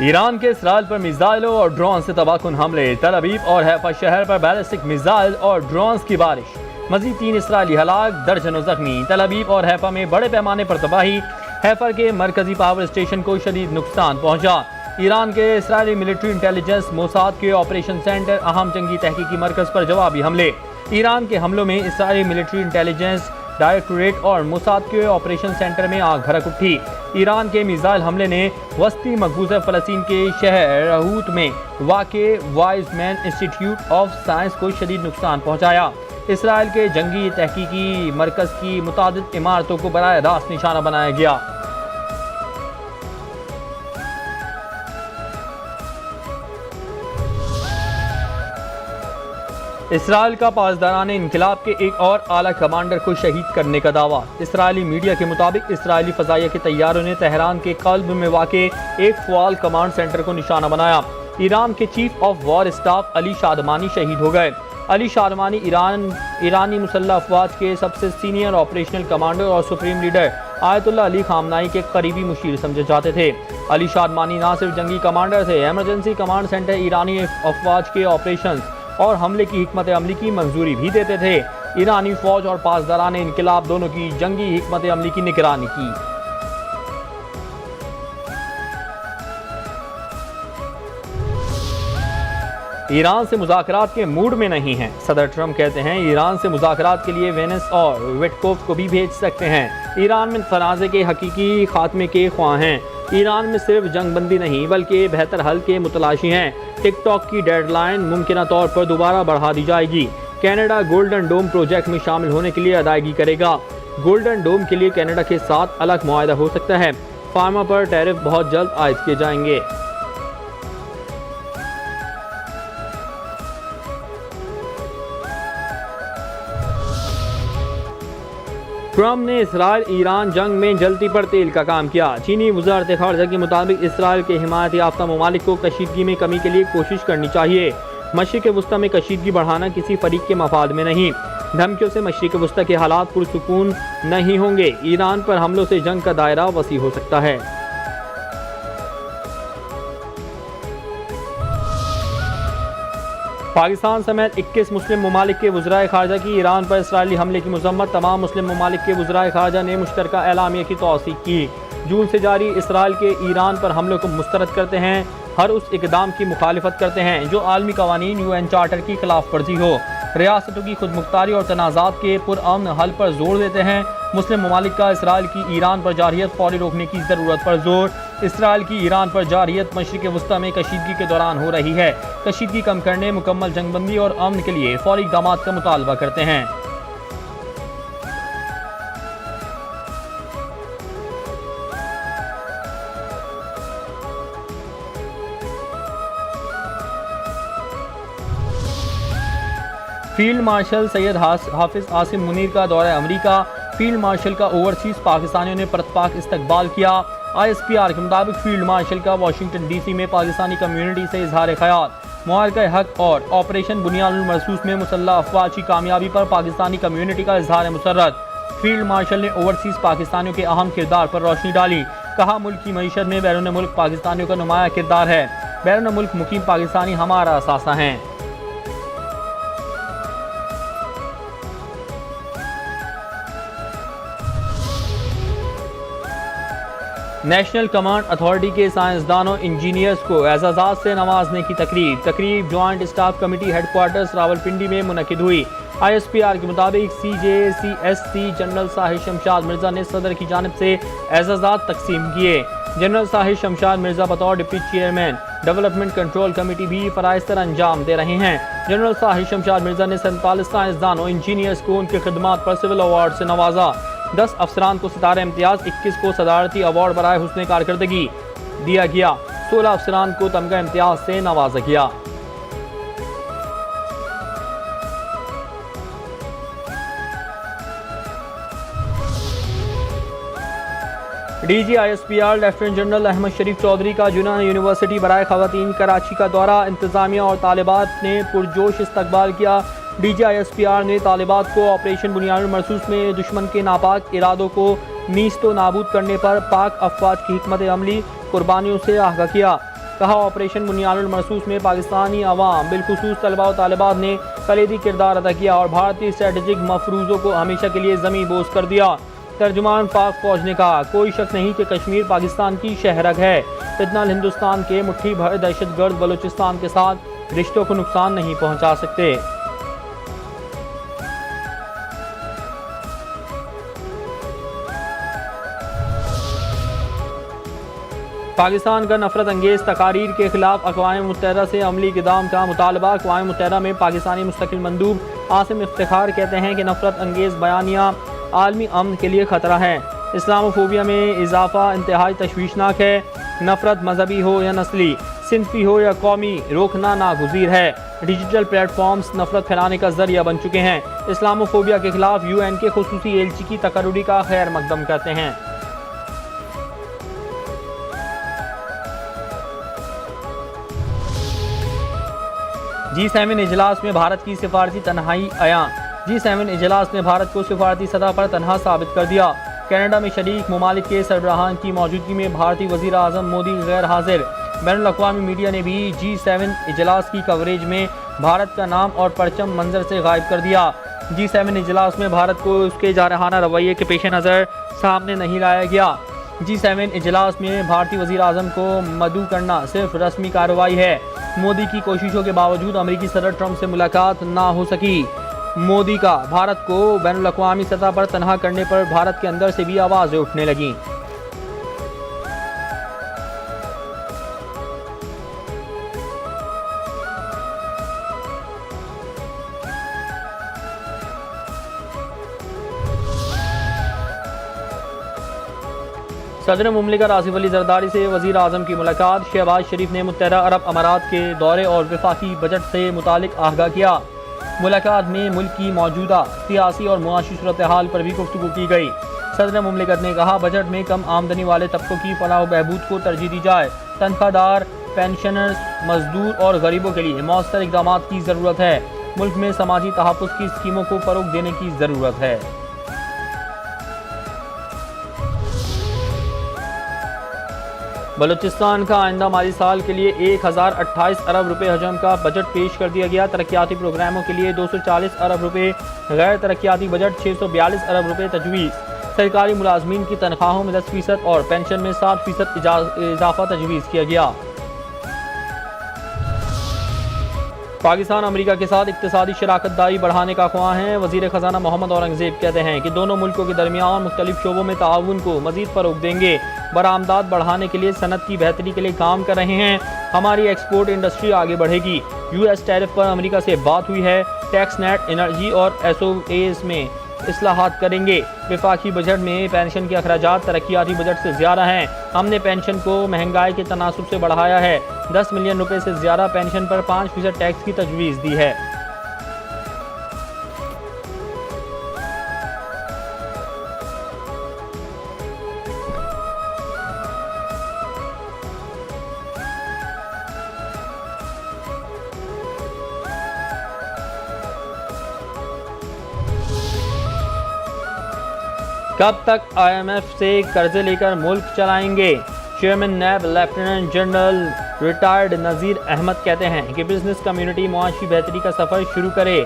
Iran के Israel पर मिसाइलों और ड्रोन से तबाहकुन हमले, तल अवीव और हैफा शहर पर बैलिस्टिक मिसाइल और ड्रोन्स की बारिश, मजीद 3 इसराइली हलाक, दर्जनों जख्मी। तल अवीव और हैफा में बड़े पैमाने पर तबाही, हैफा के मरकजी पावर स्टेशन को शदीद नुकसान पहुंचा। ईरान के इसराइली मिलिट्री इंटेलिजेंस मोसाद के ऑपरेशन सेंटर, अहम जंगी तहकीकी मरकज पर जवाबी हमले। ईरान के हमलों में इसराइली मिलिट्री इंटेलिजेंस डायरेक्टोरेट और मोसाद के ऑपरेशन सेंटर में आग भड़क उठी। ईरान के मिसाइल हमले ने वस्ती मकबूजा फ़लस्तीन के शहर रहूत में वाक़े वाइज़मैन इंस्टीट्यूट ऑफ साइंस को शदीद नुकसान पहुंचाया। इसराइल के जंगी तहकीकी मरकज़ की मुतादिद इमारतों को बराह रास्त निशाना बनाया गया। इसराइल का पासदारान इनकलाब के एक और आला कमांडर को शहीद करने का दावा। इसराइली मीडिया के मुताबिक इसराइली फ़ज़ाइया के तैयारों ने तेहरान के क़ल्ब में वाक़े एक फ़वाल कमांड सेंटर को निशाना बनाया। ईरान के chief of war staff Ali Shadmani शहीद हो गए। अली शादमानी ईरानी मुसल्लह अफ़वाज के सबसे सीनियर ऑपरेशनल कमांडर और सुप्रीम लीडर आयतुल्लाह अली खामनाई के करीबी मुशीर समझे जाते थे। अली शादमानी न सिर्फ जंगी कमांडर थे, एमरजेंसी कमांड सेंटर ईरानी अफ़वाज के ऑपरेशन और हमले की हिकमत अमली की मंजूरी भी देते थे। ईरानी फौज और पासदारान इनकलाब दोनों की जंगी हिकमत अमली की निगरानी की। ईरान से मुज़ाकरात के मूड में नहीं हैं। सदर ट्रंप कहते हैं ईरान से मुज़ाकरात के लिए वेनेस और विटकोफ को भी भेज सकते हैं। ईरान में तनाज़े के हकीकी खात्मे के ख्वाह हैं। ईरान में सिर्फ जंगबंदी नहीं बल्कि बेहतर हल के मुतलाशी हैं। टिकटॉक की डेडलाइन मुमकिन तौर पर दोबारा बढ़ा दी जाएगी। कनाडा गोल्डन डोम प्रोजेक्ट में शामिल होने के लिए अदायगी करेगा। गोल्डन डोम के लिए कनाडा के साथ अलग मुआहदा हो सकता है। फार्मा पर टैरिफ बहुत जल्द आयद किए जाएंगे। ट्रंप ने इसराइल ईरान जंग में जलती पर तेल का काम किया। चीनी वज़ारत ख़ारजा के मुताबिक इसराइल के हिमायत याफ्ता ममालिक को कशीदगी में कमी के लिए कोशिश करनी चाहिए। मशरिक़ वस्ता में कशीदगी बढ़ाना किसी फरीक के मफाद में नहीं। धमकियों से मशरिक़ वस्ता के हालात पुरसुकून नहीं होंगे। ईरान पर हमलों से जंग का दायरा वसी हो सकता है। पाकिस्तान समेत 21 मुस्लिम ममालिक के वज़राए ख़ारजा की ईरान पर इसराइली हमले की मज़म्मत। तमाम मुस्लिम ममालिक के वज़राए ख़ारजा ने मुश्तरका एलामिया की तौसीक़ की। जून से जारी इसराइल के ईरान पर हमलों को मुस्तरद करते हैं, हर उस इक़दाम की मुखालिफत करते हैं जो आलमी कवानीन UN चार्टर की खिलाफ वर्जी हो, रियासतों की खुदमुख्तारी और तनाज़ात के पुरअमन हल पर जोर देते हैं। मुस्लिम ममालिक का इसराइल की ईरान पर जारियत फौरी रोकने की ज़रूरत पर जोर। इसराइल की ईरान पर जारियत मशरिक़ वस्ता में कशीदगी के दौरान हो रही है। कशीदगी कम करने, मुकम्मल जंगबंदी और अमन के लिए फौरी इक़दाम का मुतालबा करते हैं। फील्ड मार्शल सैयद हाफिज आसिम मुनीर का दौरा अमरीका। फील्ड मार्शल का ओवरसीज पाकिस्तानियों ने परतपाक इस्तकबाल किया। ISPR के मुताबिक फील्ड मार्शल का वाशिंगटन DC में पाकिस्तानी कम्युनिटी से इजहार ख्याल। मुआरका हक और ऑपरेशन बुनियादुल मरसूस में मुसल्लह अफवाज की कामयाबी पर पाकिस्तानी कम्युनिटी का इजहार मुसर्रत। फील्ड मार्शल ने ओवरसीज पाकिस्तानियों के अहम किरदार पर रोशनी डाली। कहा मुल्क की मईशत में बैरून मुल्क पाकिस्तानियों का नुमाया किरदार है। बैरून मुल्क मुकीम पाकिस्तानी हमारा असासा हैं। नेशनल कमांड अथॉरिटी के साइंसदानों इंजीनियर्स को एजाज़ात से नवाजने की तकरीब joint staff committee headquarters Rawalpindi में मुनक़िद हुई। ISPR के मुताबिक CJCSC जनरल साहिर शमशाद मिर्ज़ा ने सदर की जानिब से एजाज़ात तकसीम किए। जनरल साहिर शमशाद मिर्ज़ा बतौर deputy chairman development control committee भी फ़राइज़ तर अंजाम दे रहे हैं। जनरल साहिर शमशाद मिर्ज़ा ने 47 साइंसदानों इंजीनियर्स को उनकी खिदमात पर सिविल अवार्ड से नवाजा। 10 अफसरान को सितारा इम्तियाज़, 21 को सदारती अवार्ड बराए हुस्न कारकर्दगी दिया गया। 16 अफसरान को तमगा इम्तियाज़ से नवाजा गया। DG ISPR lieutenant general Ahmed Sharif Chaudhry का जुना यूनिवर्सिटी बराए ख़वातीन कराची का दौरा। इंतज़ामिया और तालिबात ने पुरजोश इस्तकबाल किया। DG ISPR ने तालिबात को ऑपरेशन बुनियादुल मरसूस में दुश्मन के नापाक इरादों को नीस्तो नाबूद करने पर पाक अफवाज की हिकमत अमली कुर्बानियों से आगाह किया। कहा, ऑपरेशन बुनियानुल मरसूस में पाकिस्तानी अवाम बिलखुसूस तलबा और तालिबात ने कलीदी किरदार अदा किया और भारतीय स्ट्रेटेजिक मफरूज़ों को हमेशा के लिए ज़मीं बोझ कर दिया। तर्जुमान पाक फौज ने कहा, कोई शक नहीं कि कश्मीर पाकिस्तान की शहरग है। फितनाल हिंदुस्तान के मुट्ठी भर दहशतगर्द बलूचिस्तान के साथ रिश्तों को नुकसान नहीं पहुंचा सकते। पाकिस्तान का नफरत अंगेज तकारीर के खिलाफ अक़वाम मुत्तहिदा से अमली इक़दाम का मुतालबा। अक़वाम मुत्तहिदा में पाकिस्तानी मुस्तकिल मंदूब आसिम इफ्तिखार कहते हैं कि नफरत अंगेज बयानिया आलमी अमन के लिए ख़तरा है। इस्लामोफोबिया में इजाफा इंतहाई तशवीशनाक है। नफरत मजहबी हो या नस्ली, सिंफी हो या कौमी, रोकना नागुज़ीर है। डिजिटल प्लेटफॉर्म्स नफरत फैलाने का जरिया बन चुके हैं। इस्लामोफोबिया के खिलाफ UN के खुसूसी एलची की तकर्रुरी का खैर मकदम करते हैं। G7 इजलास में भारत की सिफारती तन्हाई आया। G7 इजलास ने भारत को सिफारती सतह पर तनहा साबित कर दिया। कनाडा में शरीक ममालिक के सरबराहान की मौजूदगी में भारतीय वज़ीर आज़म मोदी गैर हाजिर। बैनुल-अक़वामी मीडिया ने भी G7 इजलास की कवरेज में भारत का नाम और परचम मंजर से गायब कर दिया। G7 इजलास में भारत को उसके जारहाना रवैये के पेश नज़र सामने नहीं लाया गया। G7 इजलास में भारतीय वज़ीर आज़म को मदऊ करना सिर्फ रस्मी कार्रवाई है। मोदी की कोशिशों के बावजूद अमेरिकी सदर ट्रंप से मुलाकात ना हो सकी। मोदी का भारत को बैनुल-अक़वामी सतह पर तनहा करने पर भारत के अंदर से भी आवाज़ें उठने लगीं। सदर मुमलिकत आसिफ अली जरदारी से वज़ीर आज़म की मुलाकात। शहबाज शरीफ ने मुत्तहिदा अरब अमारात के दौरे और वफाकी बजट से मुतालिक आगाह किया। मुलाकात में मुल्क की मौजूदा सियासी और मुआशी सूरत हाल पर भी गुफ्तगू की गई। सदर मुमलिकत ने कहा, बजट में कम आमदनी वाले तबकों की फलाह व बहबूद को तरजीह दी जाए। तनख्वाहदार, पेंशनर्स, मजदूर और गरीबों के लिए मौसर इक़दाम की ज़रूरत है। मुल्क में समाजी तहफ़्फ़ुज़ की स्कीमों को फ़रोग़ देने की ज़रूरत है। बलूचिस्तान का आइंदा माली साल के लिए 1028 अरब रुपए हजम का बजट पेश कर दिया गया। तरक्याती प्रोग्रामों के लिए 240 अरब रुपए, गैर तरक्याती बजट 642 अरब रुपए तजवीज़। सरकारी मुलाजमीन की तनख्वाहों में 10% और पेंशन में 7% इजाफा तजवीज़ किया गया। पाकिस्तान अमेरिका के साथ इक़्तिसादी शराकत दारी बढ़ाने का ख्वाह है। वज़ीर ख़जाना मोहम्मद औरंगज़ेब कहते हैं कि दोनों मुल्कों के दरमियान मुख्तलिफ शोबों में ताउन को मज़ीद फ़रोग़ देंगे। बरामदात बढ़ाने के लिए सनत की बेहतरी के लिए काम कर रहे हैं। हमारी एक्सपोर्ट इंडस्ट्री आगे बढ़ेगी। US टैरिफ पर अमेरिका से बात हुई है। टैक्स नेट, एनर्जी और SOAs में इस्लाहात करेंगे। वफाकी बजट में पेंशन के अखराजात तरक्याती बजट से ज़्यादा हैं। हमने पेंशन को महंगाई के तनासुब से बढ़ाया है। 10 मिलियन रुपए से ज़्यादा पेंशन पर 5% टैक्स की तजवीज़ दी है। कब तक IMF से कर्जे लेकर मुल्क चलाएंगे? चेयरमैन नैब लेफ्टिनेंट जनरल रिटायर्ड नज़ीर अहमद कहते हैं कि बिजनेस कम्युनिटी मुआशी बेहतरी का सफ़र शुरू करे।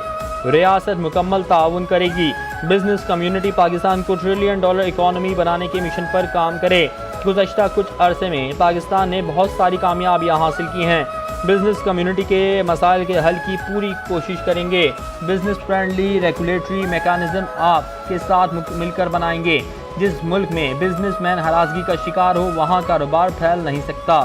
रियासत मुकम्मल ताउन करेगी। बिजनेस कम्युनिटी पाकिस्तान को $1 ट्रिलियन इकॉनमी बनाने के मिशन पर काम करे। गुज़श्ता कुछ अरसे में पाकिस्तान ने बहुत सारी कामयाबियाँ हासिल की हैं। बिजनेस कम्युनिटी के मसाइल के हल की पूरी कोशिश करेंगे। बिजनेस फ्रेंडली रेगुलेटरी मैकेनिज्म आपके साथ मिलकर बनाएंगे। जिस मुल्क में बिजनेसमैन हरासगी का शिकार हो वहाँ कारोबार फैल नहीं सकता।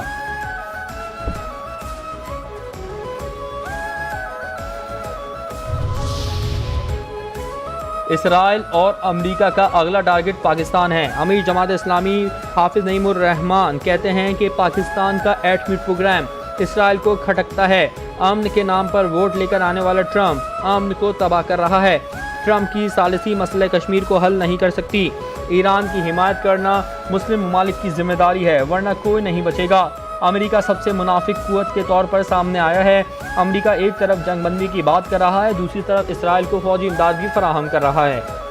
इसराइल और अमेरिका का अगला टारगेट पाकिस्तान है। अमीर जमात इस्लामी हाफिज नईमुर रहमान कहते हैं कि पाकिस्तान का एटमी प्रोग्राम इसराइल को खटकता है। अमन के नाम पर वोट लेकर आने वाला ट्रंप अमन को तबाह कर रहा है। ट्रंप की सालिसी मसले कश्मीर को हल नहीं कर सकती। ईरान की हिमायत करना मुस्लिम ममालिक की जिम्मेदारी है, वरना कोई नहीं बचेगा। अमेरिका सबसे मुनाफिक कुव्वत के तौर पर सामने आया है। अमेरिका एक तरफ जंगबंदी की बात कर रहा है, दूसरी तरफ इसराइल को फौजी इमदाद भी फराहम कर रहा है।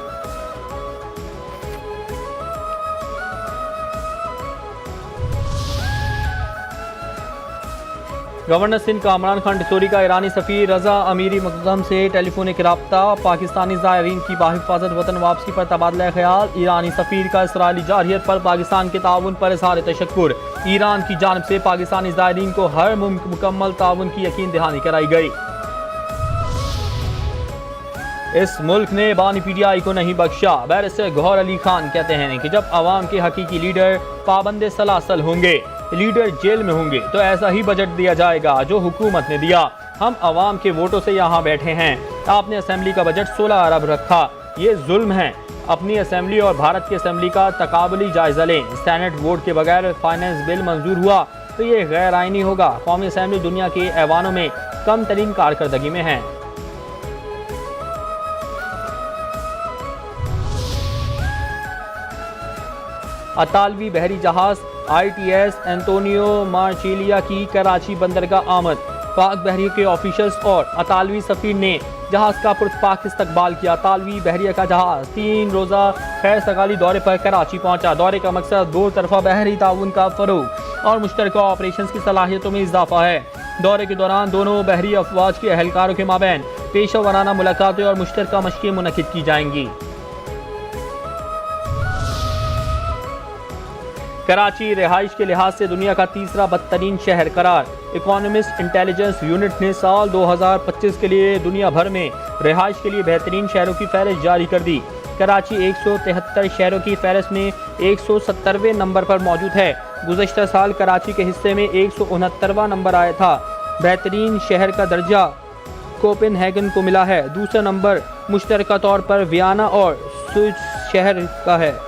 गवर्नर सिंध का इमरान खान डिसोरी का ईरानी सफ़ीर रजा अमीरी मकदम से टेलीफोनिक रब्ता। पाकिस्तानी ज़ायरीन की बाहिफाजत वतन वापसी पर तबादला ख्याल। ईरानी सफ़ीर का इसराइली जारहियत पर पाकिस्तान के ताउन पर इज़हार तशक्कुर। ईरान की जानिब से पाकिस्तानी ज़ायरीन को हर मुकम्मल ताउन की यकीन दहानी कराई गई। इस मुल्क ने बानी PTI को नहीं बख्शा। बैरिस्टर गौहर अली खान कहते हैं कि जब अवाम के हकीकी लीडर पाबंद सलासल होंगे, लीडर जेल में होंगे, तो ऐसा ही बजट दिया जाएगा जो हुकूमत ने दिया। हम अवाम के वोटों से यहाँ बैठे हैं। आपने असेंबली का बजट 16 अरब रखा, ये जुल्म है। अपनी असेंबली और भारत की असेंबली का तकाबली जायजा लें। सेनेट वोट के बगैर फाइनेंस बिल मंजूर हुआ तो ये गैर आइनी होगा। कौमी असेंबली दुनिया के ऐवानों में कम तरीन कारकर्दगी में है। अतालवी बहरी जहाज ITS एंटोनियो मार्चेलिया की कराची बंदरगाह आमद। पाक बहरियों के ऑफिसर्स और अतालवी सफीर ने जहाज का पुरतपाक इस्तकबाल किया। अतालवी बहरिया का जहाज 3 रोज़ा खैर सगाली दौरे पर कराची पहुंचा। दौरे का मकसद दो तरफा बहरी ताउन का फरोग और मुश्तरका ऑपरेशन की सलाहियतों में इजाफा है। दौरे के दौरान दोनों बहरी अफवाज के अहलकारों के माबैन पेशा वराना मुलाकातें और मुश्तरका मशक़ें मुनक़िद की जाएंगी। कराची रिहाइश के लिहाज से दुनिया का तीसरा बदतरीन शहर करार। इकोनॉमिस्ट इंटेलिजेंस यूनिट ने साल 2025 के लिए दुनिया भर में रिहाइश के लिए बेहतरीन शहरों की फहरिस्त जारी कर दी। कराची 173 शहरों की फहरिस्त में 170वें नंबर पर मौजूद है। गुज़श्ता साल कराची के हिस्से में 169वां नंबर आया था। बेहतरीन शहर का दर्जा कोपेनहेगन को मिला है। दूसरा नंबर मुश्तरका तौर पर वियना और स्विस शहर का है।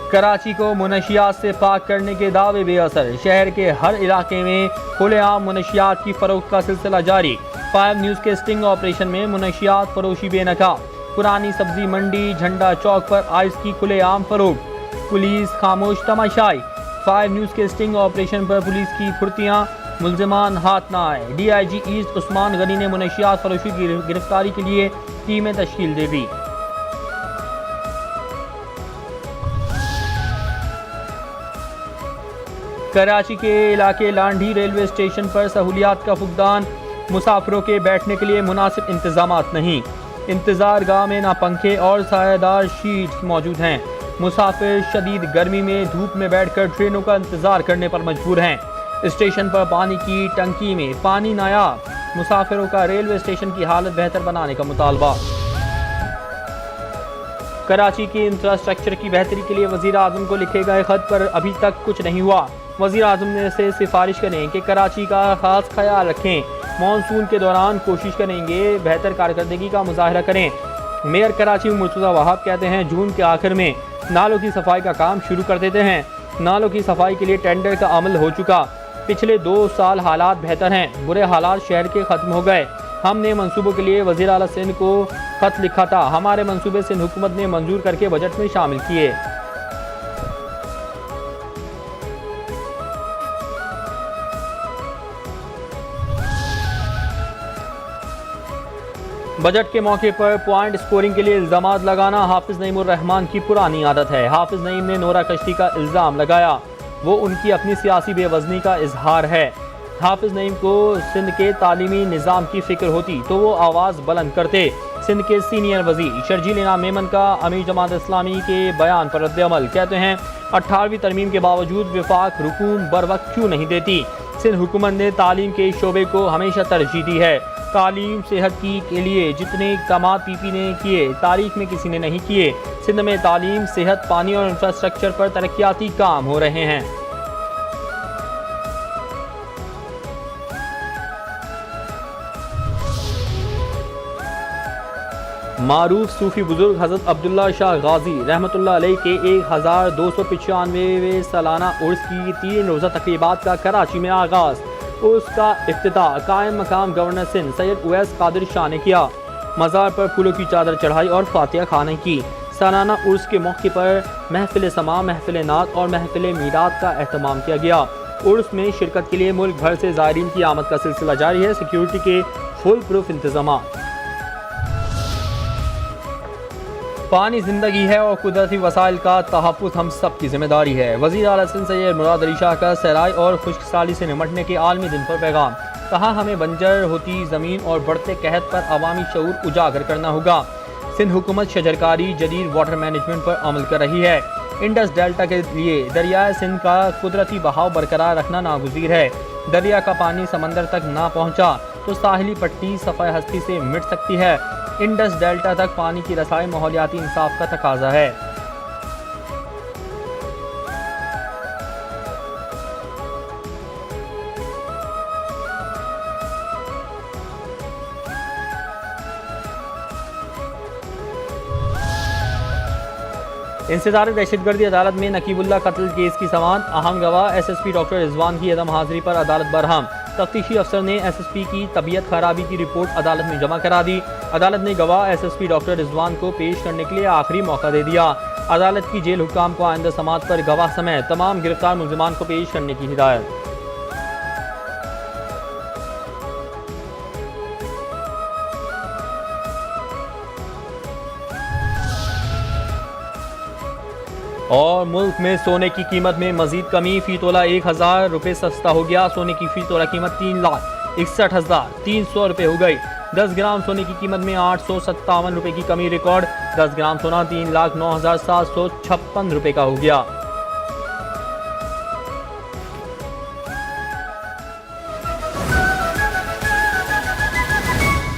कराची को मुनशियात से पाक करने के दावे बेअसर। शहर के हर इलाके में खुलेआम मुनशियात की फरोख्त का सिलसिला जारी। 5 न्यूज़ के स्टिंग ऑपरेशन में मुनशियात फरोशी बेनकाब। पुरानी सब्जी मंडी झंडा चौक पर आइस की खुलेआम फरोख्त। पुलिस खामोश तमाशाई। 5 न्यूज़ के स्टिंग ऑपरेशन पर पुलिस की फुर्तियाँ, मुल्जिमान हाथ न आए। DIG ईस्ट उस्मान गनी ने मुनशियात फरोशी की गिरफ्तारी के लिए टीमें तश्कील दे दी। कराची के इलाके लांढी रेलवे स्टेशन पर सहूलियात का फुकदान। मुसाफिरों के बैठने के लिए मुनासिब इंतजामात नहीं। इंतजार गाह में ना पंखे और सायादार शीट्स मौजूद हैं। मुसाफिर शदीद गर्मी में धूप में बैठकर ट्रेनों का इंतजार करने पर मजबूर हैं। स्टेशन पर पानी की टंकी में पानी नायाब। मुसाफिरों का रेलवे स्टेशन की हालत बेहतर बनाने का मुतालबा। कराची की इंफ्रास्ट्रक्चर की बेहतरी के लिए वज़ीर आज़म को लिखे गए खत पर अभी तक कुछ नहीं हुआ। वज़ीर आज़म ने से सिफारिश करें कि कराची का ख़ास ख्याल रखें। मानसून के दौरान कोशिश करेंगे बेहतर कारकर्दगी का मुजाहरा करें। मेयर कराची मुर्तज़ा वहाब कहते हैं जून के आखिर में नालों की सफाई का काम शुरू कर देते हैं। नालों की सफाई के लिए टेंडर का अमल हो चुका। पिछले 2 साल हालात बेहतर हैं। बुरे हालात शहर के ख़त्म हो गए। हमने मंसूबों के लिए वज़ीर आला सिंध को ख़त लिखा था। हमारे मंसूबे सिंध हुकूमत ने मंजूर करके बजट में शामिल किए। बजट के मौके पर पॉइंट स्कोरिंग के लिए इल्ज़ामात लगाना हाफिज़ नईमुर रहमान की पुरानी आदत है। हाफिज़ नईम ने नोरा कश्ती का इल्ज़ाम लगाया। वो उनकी अपनी सियासी बेवज़नी का इजहार है। हाफिज़ नईम को सिंध के तालीमी निज़ाम की फ़िक्र होती तो वो आवाज़ बुलंद करते। सिंध के सीनियर वज़ीर शर्जील इनाम मेमन का अमीर जमात इस्लामी के बयान पर रद्द-ए-अमल। कहते हैं 18वीं तरमीम के बावजूद विफाक हुकूम बर वक्त क्यों नहीं देती। सिंध हुकूमत ने तालीम के शोबे को हमेशा तरजीह दी है। तालीम सेहत की के लिए जितने इक़दाम PP ने किए तारीख में किसी ने नहीं किए। सिंध में तालीम, सेहत, पानी और इंफ्रास्ट्रक्चर पर तरक्याती काम हो रहे हैं। मारूफ सूफी बुजुर्ग हज़रत अब्दुल्ला शाह गाजी रहमतुल्लाह अलैह के 1295वें सालाना उर्स की 3 रोज़ा तक़रीबात का कराची में आगाज़। उसका इफ्तिताह कायम मकाम गवर्नर सिंध सैयद उवैस कादिर शाह ने किया। मज़ार पर फूलों की चादर चढ़ाई और फातिहा खाने की। सालाना उर्स के मौके पर महफिल समा, महफिल नात और महफिल मीरात का एहतमाम किया गया। उर्स में शिरकत के लिए मुल्क भर से ज़ायरीन की आमद का सिलसिला जारी है। सिक्योरिटी के फुल प्रूफ इंतजाम। पानी जिंदगी है और कुदरती वसाइल का तहफ़्फ़ुज़ हम सब की जिम्मेदारी है। वज़ीर आला सिंध सैयद मुराद अली शाह का सराय और खुश्क साली से निमटने के आलमी दिन पर पैगाम। कहा, हमें बंजर होती ज़मीन और बढ़ते कहत पर अवामी शऊर उजागर करना होगा। सिंध हुकूमत शजरकारी जदीद वाटर मैनेजमेंट पर अमल कर रही है। इंडस डेल्टा के लिए दरियाए सिंध का कुदरती बहाव बरकरार रखना नागुज़ीर है। दरिया का पानी समंदर तक ना पहुँचा तो साहिली पट्टी सफ़ाए हस्ती से मिट सकती है। इंडस डेल्टा तक पानी की रसाई माहौलियाती इंसाफ का तकाजा है। इंसदार दहशतगर्दी अदालत में नकीबुल्ला कत्ल केस की समाअत। अहम गवाह SSP डॉक्टर रिजवान की अदम हाजिरी पर अदालत बरहम। तफ्तीशी अफसर ने SSP की तबीयत खराबी की रिपोर्ट अदालत में जमा करा दी। अदालत ने गवाह SSP डॉक्टर रिजवान को पेश करने के लिए आखिरी मौका दे दिया। अदालत की जेल हुक्काम को आइंदा समाअत पर गवाह समेत तमाम गिरफ्तार मुल्जिमान को पेश करने की हिदायत। और मुल्क में सोने की कीमत में मजीद कमी। फी तोला 1000 रुपये सस्ता हो गया। सोने की फी तोला कीमत 3,61,300 रुपये हो गई। 10 ग्राम सोने की कीमत में 857 रुपये की कमी रिकॉर्ड। 10 ग्राम सोना 3,09,756 रुपये का हो गया।